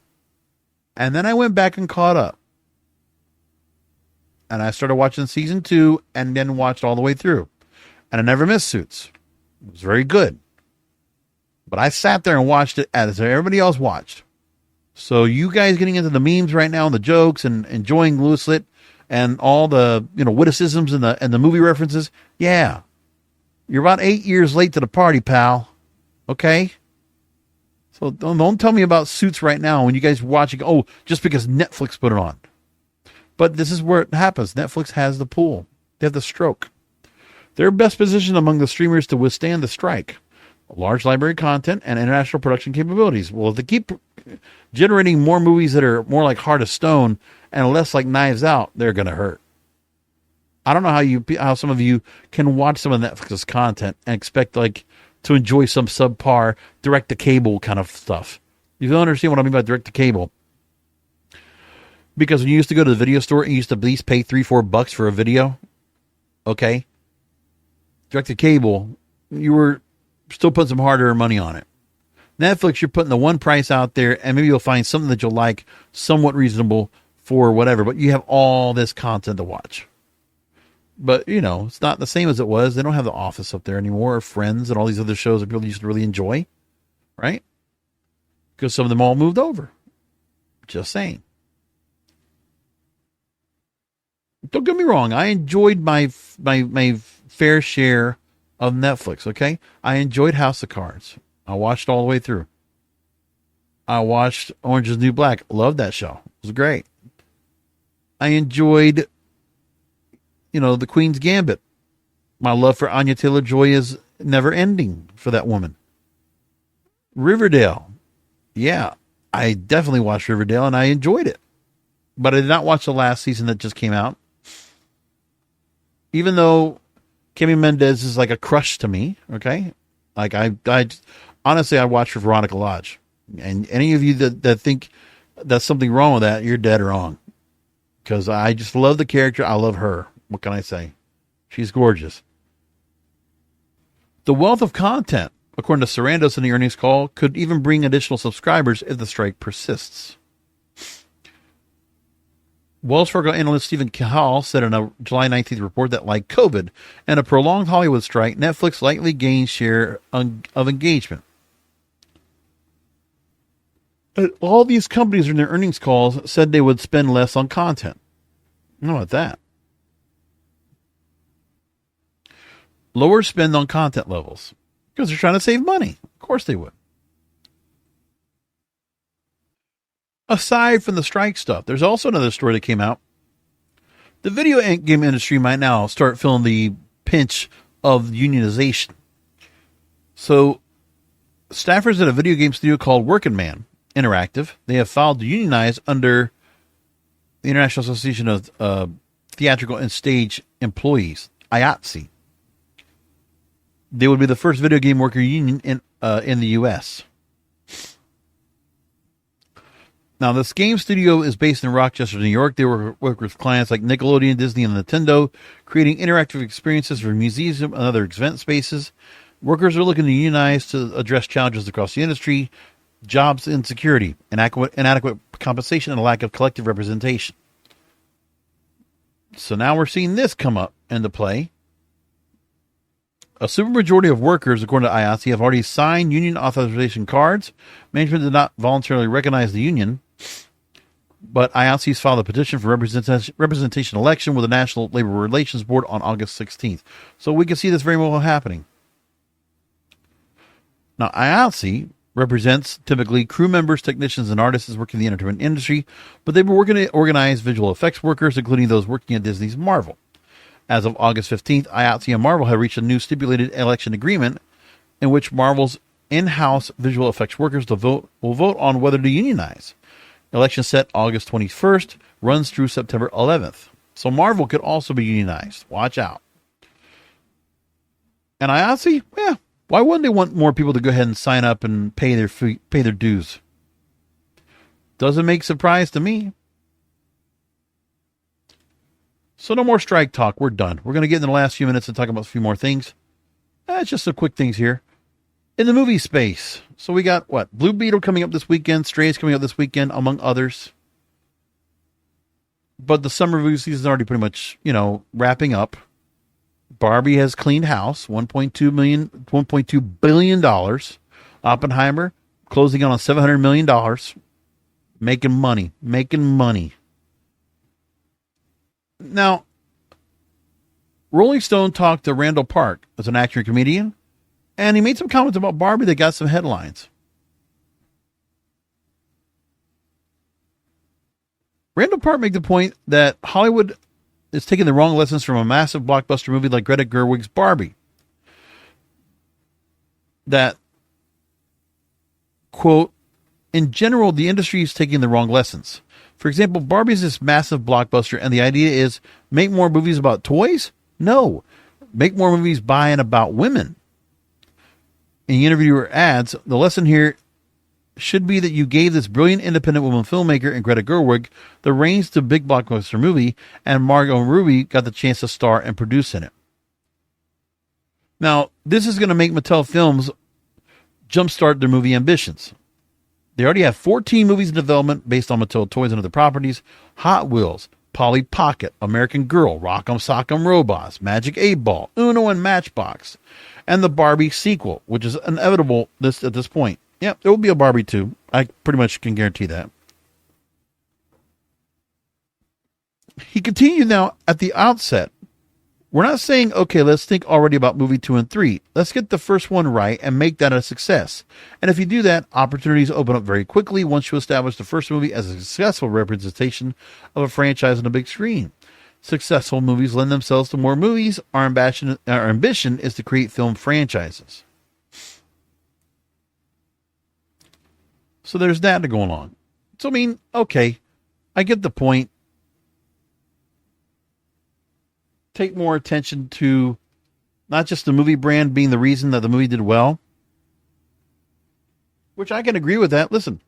And then I went back and caught up. And I started watching season 2 and then watched all the way through. And I never missed Suits. It was very good. But I sat there and watched it as everybody else watched. So you guys getting into the memes right now and the jokes and enjoying Louis Litt and all the, witticisms and the movie references. Yeah. You're about 8 years late to the party, pal. Okay? So don't tell me about Suits right now when you guys watching, just because Netflix put it on. But this is where it happens. Netflix has the pull. They have the stroke. They're best positioned among the streamers to withstand the strike. Large library content and international production capabilities. Well, if they keep generating more movies that are more like Heart of Stone and less like Knives Out, they're going to hurt. I don't know how some of you can watch some of Netflix's content and expect to enjoy some subpar direct-to-cable kind of stuff. You don't understand what I mean by direct-to-cable. Because when you used to go to the video store and you used to at least pay $3-4 for a video, okay? Direct-to-cable, you were still putting some hard-earned money on it. Netflix, you're putting the one price out there, and maybe you'll find something that you'll like, somewhat reasonable for whatever, but you have all this content to watch. But, it's not the same as it was. They don't have The Office up there anymore, or Friends, and all these other shows that people used to really enjoy, right? Because some of them all moved over. Just saying. Don't get me wrong. I enjoyed my fair share of Netflix, okay? I enjoyed House of Cards. I watched all the way through. I watched Orange is the New Black. Loved that show. It was great. I enjoyed, The Queen's Gambit. My love for Anya Taylor-Joy is never ending for that woman. Riverdale. Yeah, I definitely watched Riverdale and I enjoyed it. But I did not watch the last season that just came out. Even though Kimmy Mendez is like a crush to me, okay? I honestly, I watched for Veronica Lodge. And any of you that think that's something wrong with that, you're dead wrong. Because I just love the character. I love her. What can I say? She's gorgeous. The wealth of content, according to Sarandos in the earnings call, could even bring additional subscribers if the strike persists. Wells Fargo analyst Stephen Cahall said in a July 19th report that, like COVID and a prolonged Hollywood strike, Netflix likely gained share of engagement. All these companies in their earnings calls said they would spend less on content. How about that? Lower spend on content levels because they're trying to save money. Of course they would. Aside from the strike stuff, there's also another story that came out. The video game industry might now start feeling the pinch of unionization. So, staffers at a video game studio called Working Man Interactive, they have filed to unionize under the International Association of Theatrical and Stage Employees, IATSE. They would be the first video game worker union in the U.S. Now, this game studio is based in Rochester, New York. They work with clients like Nickelodeon, Disney, and Nintendo, creating interactive experiences for museums and other event spaces. Workers are looking to unionize to address challenges across the industry, jobs insecurity, inadequate compensation, and a lack of collective representation. So now we're seeing this come up into play. A supermajority of workers, according to IATSE, have already signed union authorization cards. Management did not voluntarily recognize the union, but IATSE's filed a petition for representation election with the National Labor Relations Board on August 16th. So we can see this very well happening. Now, IATSE represents typically crew members, technicians, and artists working in the entertainment industry, but they've been working to organize visual effects workers, including those working at Disney's Marvel. As of August 15th, IATSE and Marvel have reached a new stipulated election agreement in which Marvel's in-house visual effects workers will vote on whether to unionize. Election set August 21st, runs through September 11th. So Marvel could also be unionized. Watch out. And IATSE, why wouldn't they want more people to go ahead and sign up and pay their dues? Doesn't make surprise to me. So no more strike talk. We're done. We're going to get in the last few minutes and talk about a few more things. It's just some quick things here. In the movie space, so we got Blue Beetle coming up this weekend, Strays coming up this weekend, among others. But the summer movie season is already pretty much, wrapping up. Barbie has cleaned house, $1.2 billion. Oppenheimer closing on $700 million. Making money. Now, Rolling Stone talked to Randall Park as an actor and comedian, and he made some comments about Barbie that got some headlines. Randall Park made the point that Hollywood is taking the wrong lessons from a massive blockbuster movie like Greta Gerwig's Barbie. That, quote, in general, the industry is taking the wrong lessons. For example, Barbie is this massive blockbuster, and the idea is make more movies about toys? No. Make more movies by and about women. And the interviewer adds, the lesson here should be that you gave this brilliant independent woman filmmaker and Greta Gerwig the reins to a big blockbuster movie, and Margot Robbie got the chance to star and produce in it. Now, this is going to make Mattel Films jumpstart their movie ambitions. They already have 14 movies in development based on Mattel toys and other properties: Hot Wheels, Polly Pocket, American Girl, Rock'em Sock'em Robots, Magic 8-Ball, Uno, and Matchbox, and the Barbie sequel, which is inevitable at this point. Yeah, there will be a Barbie 2. I pretty much can guarantee that. He continued now at the outset. We're not saying, okay, let's think already about movie 2 and 3. Let's get the first one right and make that a success. And if you do that, opportunities open up very quickly once you establish the first movie as a successful representation of a franchise on the big screen. Successful movies lend themselves to more movies. Our ambition is to create film franchises. So there's that going on. So, I mean, okay, I get the point. Take more attention to not just the movie brand being the reason that the movie did well, which I can agree with that. Listen,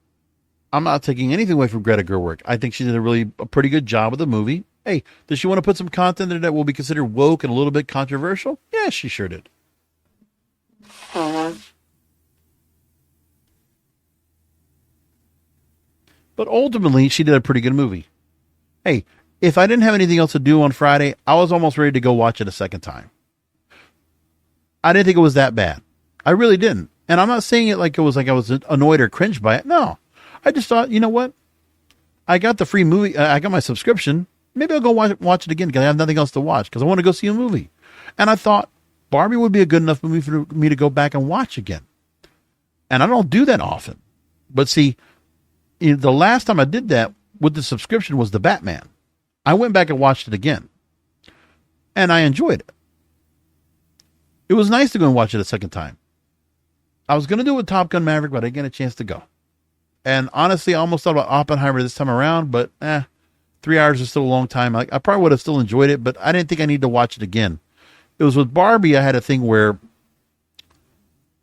I'm not taking anything away from Greta Gerwig. I think she did a pretty good job with the movie. Hey, does she want to put some content in there that will be considered woke and a little bit controversial? Yeah, she sure did. But ultimately, she did a pretty good movie. Hey, if I didn't have anything else to do on Friday, I was almost ready to go watch it a second time. I didn't think it was that bad. I really didn't. And I'm not saying it like it was like I was annoyed or cringed by it. No. I just thought, you know what? I got the free movie. I got my subscription. Maybe I'll go watch it again because I have nothing else to watch because I want to go see a movie. And I thought Barbie would be a good enough movie for me to go back and watch again. And I don't do that often. But see, the last time I did that with the subscription was the Batman. I went back and watched it again. And I enjoyed it. It was nice to go and watch it a second time. I was going to do it with Top Gun Maverick, but I didn't get a chance to go. And honestly, I almost thought about Oppenheimer this time around, but 3 hours is still a long time. I probably would have still enjoyed it, but I didn't think I needed to watch it again. It was with Barbie, I had a thing where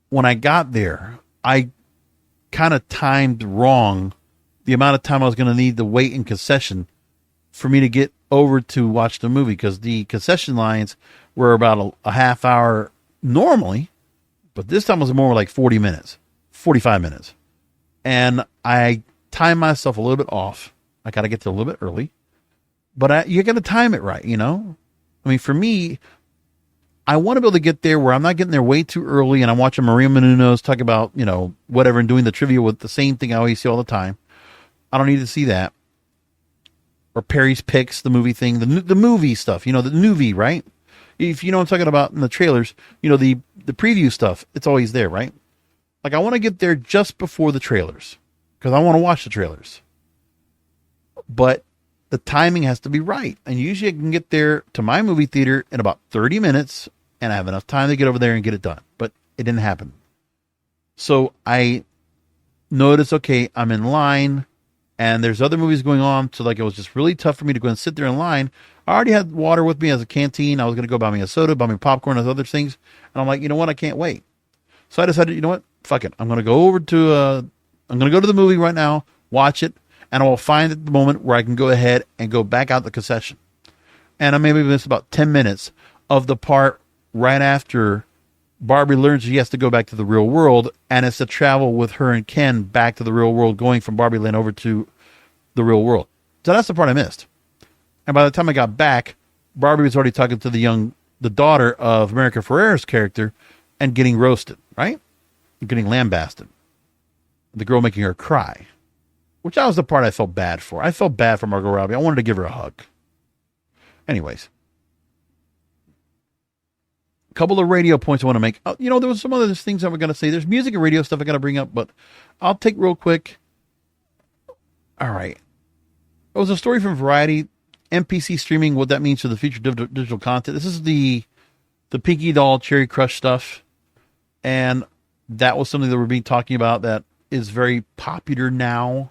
when I got there, I kind of timed wrong the amount of time I was going to need to wait in concession for me to get over to watch the movie, because the concession lines were about a half hour normally, but this time was more like 40 minutes, 45 minutes. And I timed myself a little bit off. I got to get there a little bit early, but you got to time it right, you know? I mean, for me, I want to be able to get there where I'm not getting there way too early and I'm watching Maria Menounos talk about, whatever, and doing the trivia with the same thing I always see all the time. I don't need to see that. Or Perry's Picks, the movie thing, the movie stuff, the movie, right? If you know what I'm talking about in the trailers, the preview stuff, it's always there, right? Like, I want to get there just before the trailers because I want to watch the trailers. But the timing has to be right. And usually I can get there to my movie theater in about 30 minutes and I have enough time to get over there and get it done. But it didn't happen. So I noticed, okay, I'm in line and there's other movies going on. So like, it was just really tough for me to go and sit there in line. I already had water with me as a canteen. I was going to go buy me a soda, buy me popcorn, and other things. And I'm like, you know what? I can't wait. So I decided, you know what? Fuck it. I'm going to go to the movie right now, watch it, and I will find the moment where I can go ahead and go back out the concession. And I maybe missed about 10 minutes of the part right after Barbie learns she has to go back to the real world, and it's to travel with her and Ken back to the real world, going from Barbie Land over to the real world. So that's the part I missed. And by the time I got back, Barbie was already talking to the daughter of America Ferrera's character and getting roasted, right? Getting lambasted. The girl making her cry. Which that was the part I felt bad for. I felt bad for Margot Robbie. I wanted to give her a hug. Anyways. A couple of radio points I want to make. There was some other things that we're going to say. There's music and radio stuff I got to bring up, but I'll take real quick. All right. It was a story from Variety. MPC streaming, what that means for the future digital content. This is the Pinky Doll Cherry Crush stuff. And that was something that we're talking about that is very popular now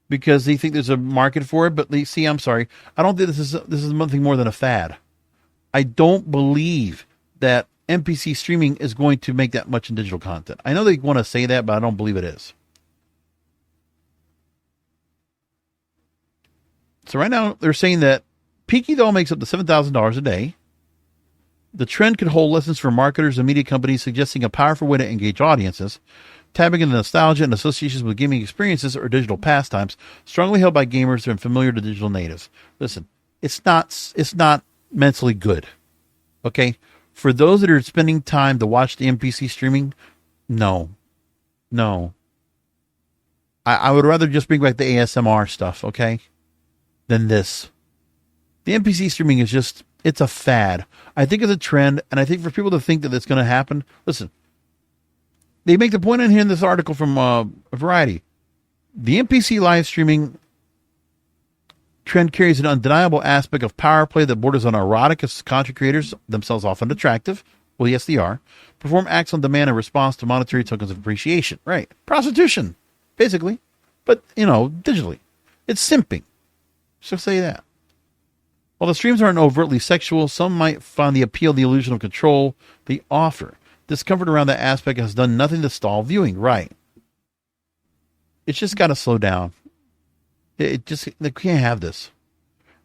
because they think there's a market for it. But I'm sorry. I don't think this is nothing more than a fad. I don't believe that MPC streaming is going to make that much in digital content. I know they want to say that, but I don't believe it is. So right now they're saying that Pinky Doll makes up to $7,000 a day. The trend could hold lessons for marketers and media companies, suggesting a powerful way to engage audiences, tapping into nostalgia and associations with gaming experiences or digital pastimes, strongly held by gamers and familiar to digital natives. Listen, it's not mentally good. Okay? For those that are spending time to watch the MPC streaming, no. I would rather just bring back the ASMR stuff, okay? Than this. The MPC streaming is just, it's a fad. I think it's a trend, and I think for people to think that it's going to happen, listen, they make the point in here in this article from Variety. The MPC live streaming trend carries an undeniable aspect of power play that borders on erotic as content creators, themselves often attractive, well, yes, they are, perform acts on demand in response to monetary tokens of appreciation. Right. Prostitution, basically. But, digitally. It's simping. So say that. While the streams aren't overtly sexual, some might find the appeal, the illusion of control they offer. Discomfort around that aspect has done nothing to stall viewing. Right. It's just got to slow down. They can't have this.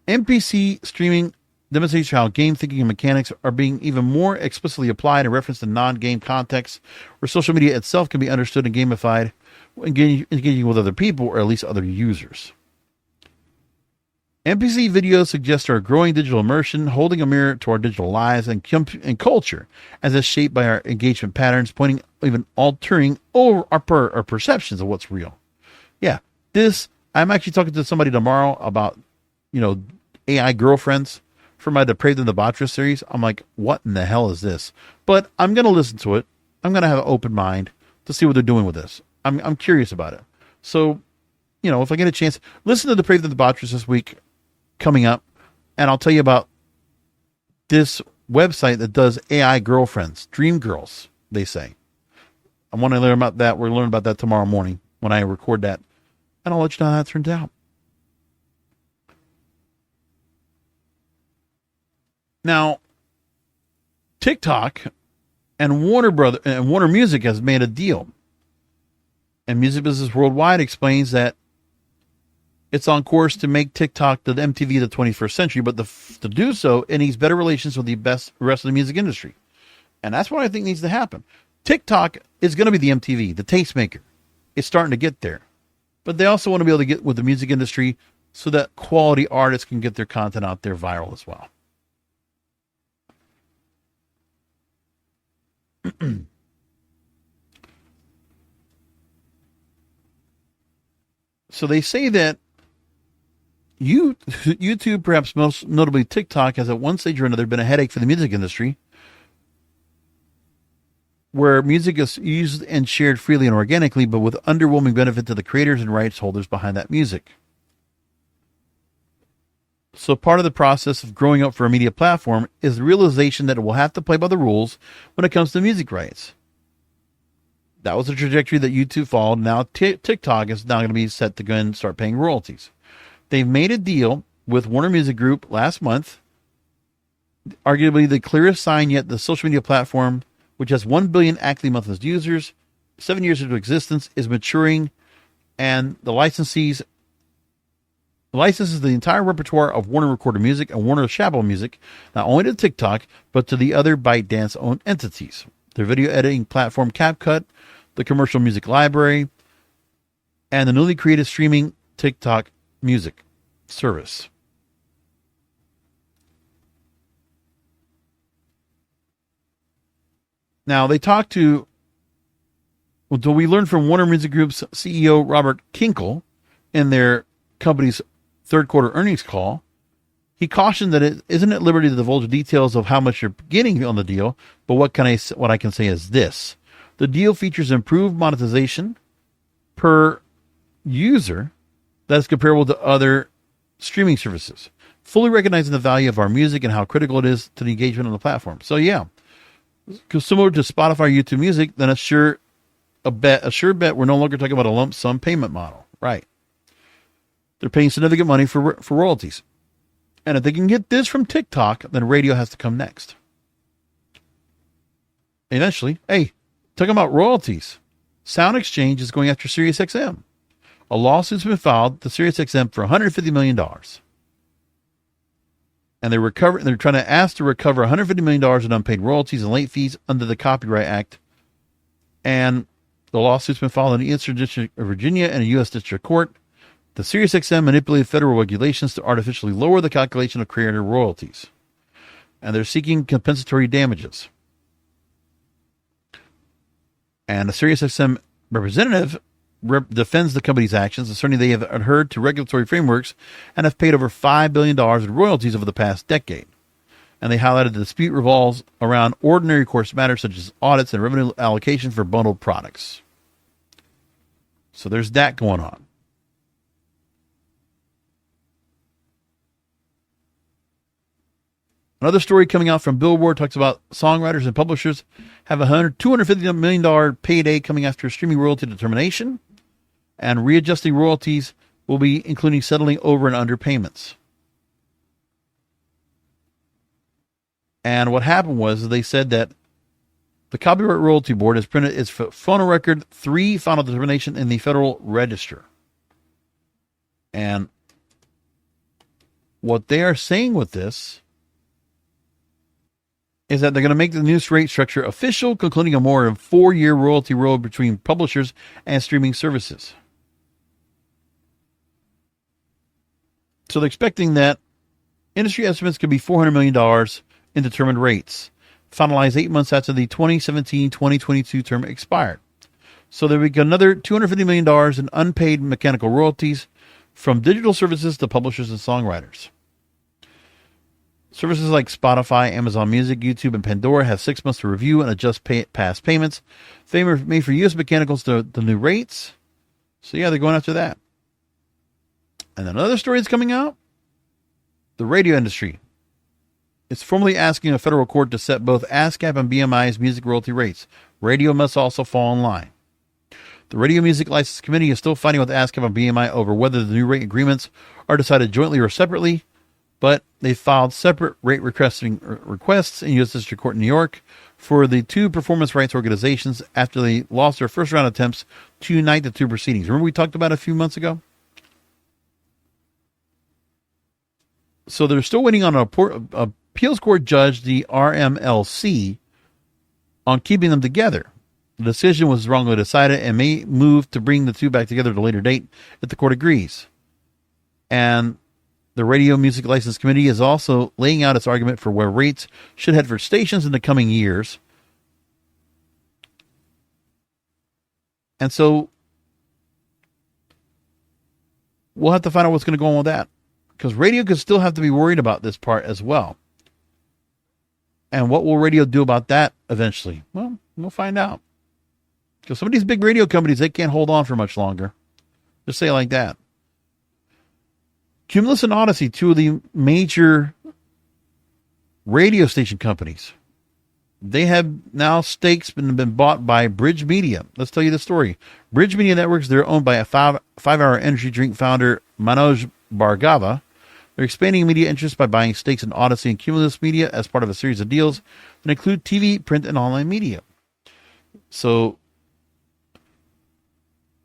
MPC streaming demonstrates how game thinking and mechanics are being even more explicitly applied in reference to non-game contexts, where social media itself can be understood and gamified, engaging with other people or at least other users. MPC videos suggest our growing digital immersion, holding a mirror to our digital lives and culture, as is shaped by our engagement patterns, pointing, even altering our perceptions of what's real. Yeah, I'm actually talking to somebody tomorrow about, AI girlfriends for my Depraved and Debaucherous series. I'm like, what in the hell is this? But I'm going to listen to it. I'm going to have an open mind to see what they're doing with this. I'm curious about it. So, if I get a chance, listen to Depraved and Debaucherous this week coming up, and I'll tell you about this website that does AI girlfriends, Dream Girls, they say. I want to learn about that. We're learning about that tomorrow morning when I record that, and I'll let you know how that turns out. Now, TikTok and Warner Music has made a deal, and Music Business Worldwide explains that it's on course to make TikTok the MTV of the 21st century, but to do so, it needs better relations with the rest of the music industry. And that's what I think needs to happen. TikTok is going to be the MTV, the tastemaker. It's starting to get there. But they also want to be able to get with the music industry so that quality artists can get their content out there viral as well. So they say that YouTube, perhaps most notably TikTok, has at one stage or another been a headache for the music industry. where music is used and shared freely and organically, but with underwhelming benefit to the creators and rights holders behind that music. So part of the process of growing up for a media platform is the realization that it will have to play by the rules when it comes to music rights. That was the trajectory that YouTube followed. Now TikTok is now going to be set to go and start paying royalties. They've made a deal with Warner Music Group last month, arguably the clearest sign yet. The social media platform, which has 1 billion active monthly users, 7 years into existence, is maturing, and the licenses the entire repertoire of Warner Recorded Music and Warner Chappell Music, not only to TikTok, but to the other ByteDance-owned entities. Their video editing platform CapCut, the commercial music library, and the newly created streaming TikTok music service. Now, we learned from Warner Music Group's CEO, Robert Kinkle, in their company's third quarter earnings call. He cautioned that it isn't at liberty to divulge details of how much you're getting on the deal, but what I can say is this. The deal features improved monetization per user that is comparable to other streaming services, fully recognizing the value of our music and how critical it is to the engagement on the platform. So yeah, because similar to Spotify, YouTube Music, then a sure bet we're no longer talking about a lump sum payment model, right? They're paying significant money for royalties. And if they can get this from TikTok, then radio has to come next. Eventually, talking about royalties, Sound Exchange is going after SiriusXM. A lawsuit's been filed to SiriusXM for $150 million. And they're trying to ask to recover $150 million in unpaid royalties and late fees under the Copyright Act. And the lawsuit's been filed in the Eastern District of Virginia and a U.S. District Court. The SiriusXM manipulated federal regulations to artificially lower the calculation of creator royalties. And they're seeking compensatory damages. And a SiriusXM representative defends the company's actions, asserting they have adhered to regulatory frameworks and have paid over $5 billion in royalties over the past decade. And they highlighted the dispute revolves around ordinary course matters such as audits and revenue allocation for bundled products. So there's that going on. Another story coming out from Billboard talks about songwriters and publishers have a $250 million payday coming after streaming royalty determination, and readjusting royalties will be including settling over and under payments. And what happened was they said that the Copyright Royalty Board has printed its Phono Record 3 final determination in the Federal Register. And what they are saying with this is that they're going to make the new rate structure official, concluding a more than 4-year royalty road between publishers and streaming services. So they're expecting that industry estimates could be $400 million in determined rates, finalized 8 months after the 2017-2022 term expired. So there will be another $250 million in unpaid mechanical royalties from digital services to publishers and songwriters. Services like Spotify, Amazon Music, YouTube, and Pandora have 6 months to review and adjust past payments. They were made for U.S. mechanicals to the new rates. So yeah, they're going after that. And another story is coming out. The radio industry is formally asking a federal court to set both ASCAP and BMI's music royalty rates. Radio must also fall in line. The Radio Music License Committee is still fighting with ASCAP and BMI over whether the new rate agreements are decided jointly or separately, but they filed separate rate requests in U.S. District Court in New York for the two performance rights organizations after they lost their first round attempts to unite the two proceedings. Remember we talked about it a few months ago? So they're still waiting on an appeals court judge, the RMLC, on keeping them together. The decision was wrongly decided and may move to bring the two back together at a later date if the court agrees. And the Radio Music License Committee is also laying out its argument for where rates should head for stations in the coming years. And so we'll have to find out what's going to go on with that, because radio could still have to be worried about this part as well. And what will radio do about that eventually? Well, We'll find out. Because some of these big radio companies, they can't hold on for much longer. Just say it like that. Cumulus and Odyssey, two of the major radio station companies, they have now stakes been bought by Bridge Media. Let's tell you the story. Bridge Media Networks, they're owned by a five-hour energy drink founder, Manoj Bhargava. They're expanding media interests by buying stakes in Odyssey and Cumulus Media as part of a series of deals that include TV, print, and online media. So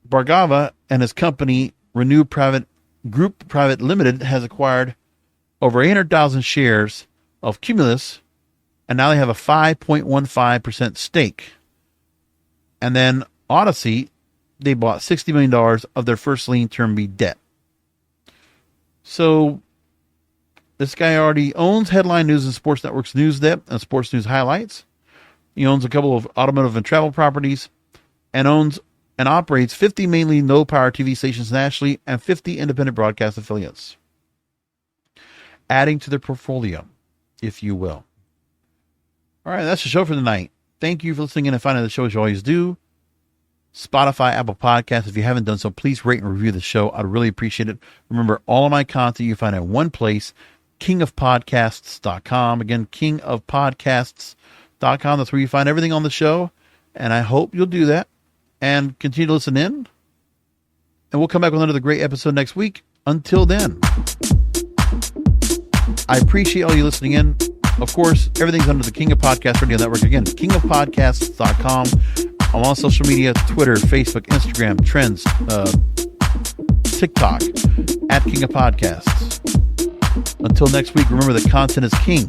Bhargava and his company, Renew Group Private Limited, has acquired over 800,000 shares of Cumulus, and now they have a 5.15% stake. And then Odyssey, they bought $60 million of their first lien Term B debt. So this guy already owns Headline News and Sports Network's NewsNet and Sports News Highlights. He owns a couple of automotive and travel properties, and owns and operates 50 mainly no-power TV stations nationally and 50 independent broadcast affiliates, adding to their portfolio, if you will. All right, that's the show for tonight. Thank you for listening in and finding the show as you always do. Spotify, Apple Podcasts. If you haven't done so, please rate and review the show. I'd really appreciate it. Remember, all of my content you find in one place, kingofpodcasts.com. Again, kingofpodcasts.com. That's where you find everything on the show. And I hope you'll do that and continue to listen in. And we'll come back with another great episode next week. Until then, I appreciate all you listening in. Of course, everything's under the King of Podcast Radio Network. Again, kingofpodcasts.com. I'm on social media, Twitter, Facebook, Instagram, Trends, TikTok, at King of Podcasts. Until next week, remember that content is king,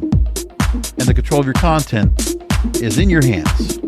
and the control of your content is in your hands.